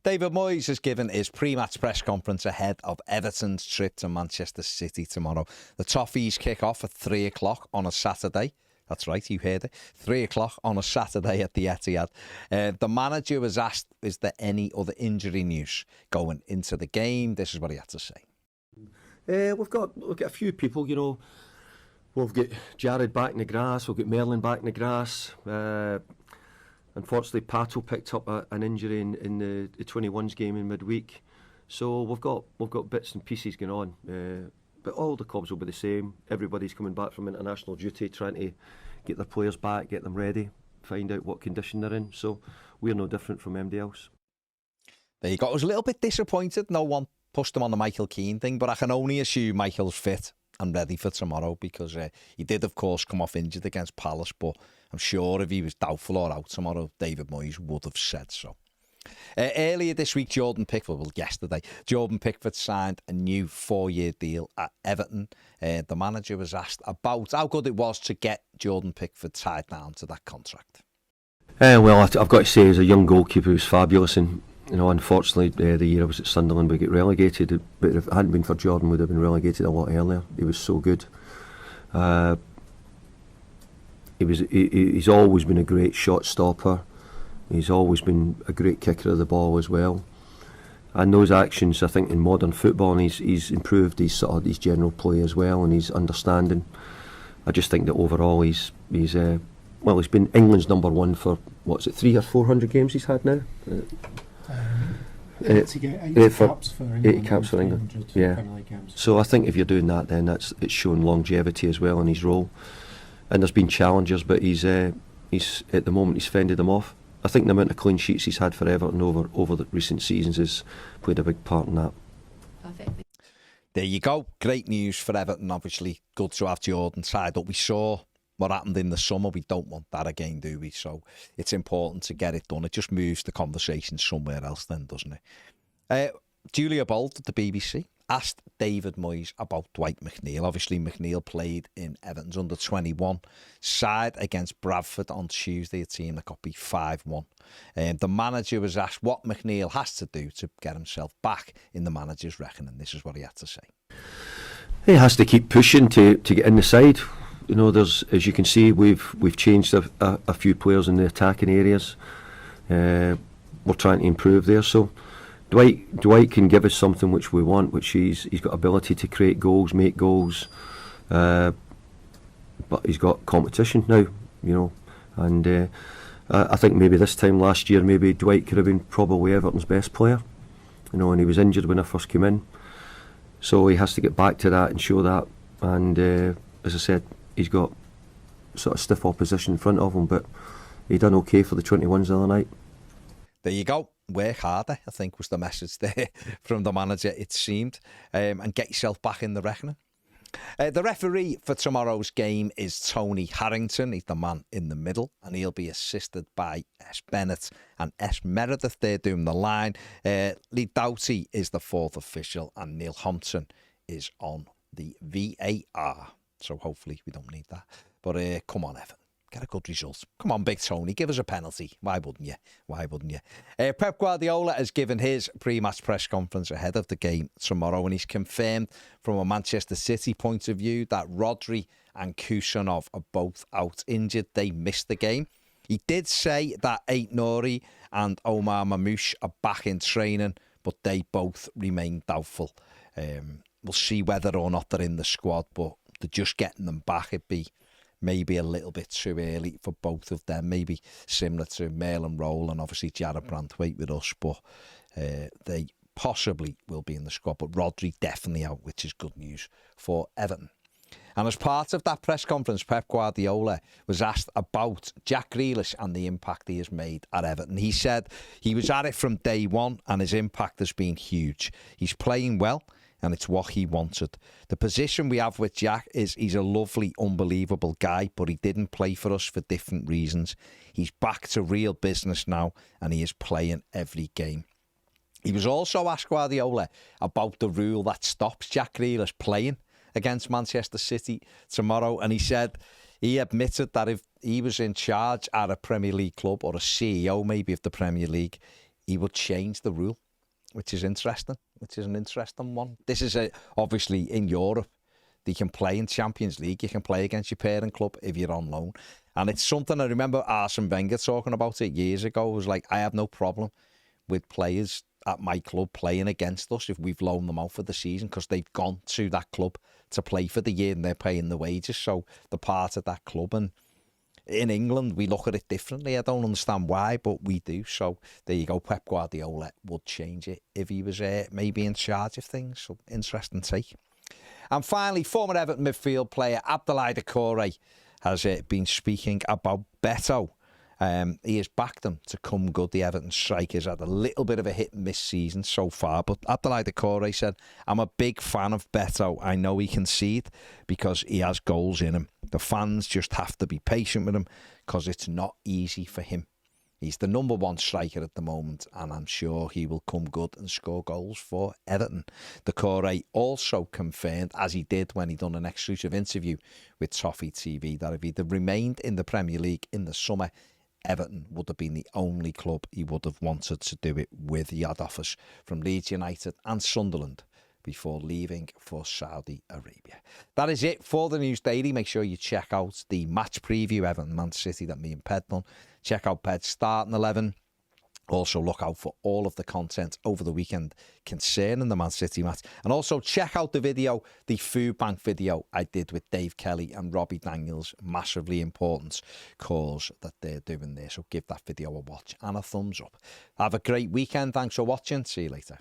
David Moyes has given his pre-match press conference ahead of Everton's trip to Manchester City tomorrow. The Toffees kick off at 3 o'clock on a Saturday. That's right, you heard it. 3 o'clock on a Saturday at the Etihad. The manager was asked, is there any other injury news going into the game? This is what he had to say. We've got a few people, you know. We've got Jarrad back in the grass. We've got Merlin back in the grass. Unfortunately, Pato picked up an injury in the 21s game in midweek. So we've got bits and pieces going on. But all the clubs will be the same. Everybody's coming back from international duty, trying to get their players back, get them ready, find out what condition they're in. So we're no different from anybody else. There you go. I was a little bit disappointed. No one pushed him on the Michael Keane thing, but I can only assume Michael's fit and ready for tomorrow because he did, of course, come off injured against Palace, but I'm sure if he was doubtful or out tomorrow, David Moyes would have said so. Earlier this week, yesterday, Jordan Pickford signed a new 4-year deal at Everton. The manager was asked about how good it was to get Jordan Pickford tied down to that contract. Well, I've got to say, as a young goalkeeper, he was fabulous. And you know, unfortunately, the year I was at Sunderland, we get relegated. But if it hadn't been for Jordan, we'd have been relegated a lot earlier. He was so good. He's always been a great shot stopper. He's always been a great kicker of the ball as well. And those actions, I think, in modern football, and he's improved his general play as well, and his understanding. I just think that overall he's been England's number one for 300 or 400 games he's had now. To get 80 caps for England. 80 caps for England. Yeah. So I think if you're doing that, then it's shown longevity as well in his role. And there's been challengers, but he's at the moment he's fended them off. I think the amount of clean sheets he's had for Everton over the recent seasons has played a big part in that. Perfect. There you go. Great news for Everton. Obviously, good to have Jordan tied up. We saw what happened in the summer. We don't want that again, do we? So it's important to get it done. It just moves the conversation somewhere else then, doesn't it? Julia Bolt at the BBC asked David Moyes about Dwight McNeil. Obviously, McNeil played in Everton's under-21 side against Bradford on Tuesday, a team that got beat 5-1. The manager was asked what McNeil has to do to get himself back in the manager's reckoning. This is what he had to say. He has to keep pushing to get in the side. You know, as you can see, we've changed a few players in the attacking areas. We're trying to improve there. So Dwight can give us something which we want, which he's got ability to create goals, make goals, but he's got competition now, you know. And I think maybe this time last year, maybe Dwight could have been probably Everton's best player, you know, and he was injured when I first came in. So he has to get back to that and show that. And as I said, he's got sort of stiff opposition in front of him, but he done okay for the 21s the other night. There you go. Work harder, I think, was the message there from the manager, it seemed, and get yourself back in the reckoning. The referee for tomorrow's game is Tony Harrington. He's the man in the middle, and he'll be assisted by S. Bennett and S. Meredith. They're doing the line. Lee Doughty is the fourth official, and Neil Hampton is on the VAR. So hopefully we don't need that. But come on, Everton. Get a good result. Come on, Big Tony. Give us a penalty. Why wouldn't you? Why wouldn't you? Pep Guardiola has given his pre-match press conference ahead of the game tomorrow, and he's confirmed from a Manchester City point of view that Rodri and Kusanov are both out injured. They missed the game. He did say that Ait Nouri and Omar Mamouche are back in training, but they both remain doubtful. We'll see whether or not they're in the squad, but they're just getting them back. It'd be maybe a little bit too early for both of them, maybe similar to Merlin Rohl and obviously Jarrad Branthwaite with us, but they possibly will be in the squad. But Rodri definitely out, which is good news for Everton. And as part of that press conference, Pep Guardiola was asked about Jack Grealish and the impact he has made at Everton. He said he was at it from day one and his impact has been huge. He's playing well, and it's what he wanted. The position we have with Jack is he's a lovely, unbelievable guy, but he didn't play for us for different reasons. He's back to real business now, and he is playing every game. He was also asked Guardiola about the rule that stops Jack Grealish playing against Manchester City tomorrow, and he said he admitted that if he was in charge at a Premier League club or a CEO maybe of the Premier League, he would change the rule, which is interesting, which is an interesting one. This is obviously in Europe. They can play in Champions League. You can play against your parent club if you're on loan. And it's something I remember Arsene Wenger talking about it years ago. It was like, I have no problem with players at my club playing against us if we've loaned them out for the season because they've gone to that club to play for the year and they're paying the wages. So they're part of that club. And in England, we look at it differently. I don't understand why, but we do. So there you go. Pep Guardiola would change it if he was maybe in charge of things. So interesting take. And finally, former Everton midfield player Abdoulaye Doucouré has been speaking about Beto. He has backed them to come good. The Everton strikers had a little bit of a hit and miss season so far, but Abdoulaye Doucouré said, I'm a big fan of Beto. I know he can concede because he has goals in him. The fans just have to be patient with him because it's not easy for him. He's the number one striker at the moment, and I'm sure he will come good and score goals for Everton. Doucouré also confirmed, as he did when he done an exclusive interview with Toffee TV, that if he'd have remained in the Premier League in the summer, Everton would have been the only club he would have wanted to do it with. He had offers from Leeds United and Sunderland before leaving for Saudi Arabia. That is it for the News Daily. Make sure you check out the match preview, Everton Man City, that me and Ped done. Check out Ped's starting 11. Also look out for all of the content over the weekend concerning the Man City match. And also check out the video, the food bank video I did with Dave Kelly and Robbie Daniels. Massively important cause that they're doing there. So give that video a watch and a thumbs up. Have a great weekend. Thanks for watching. See you later.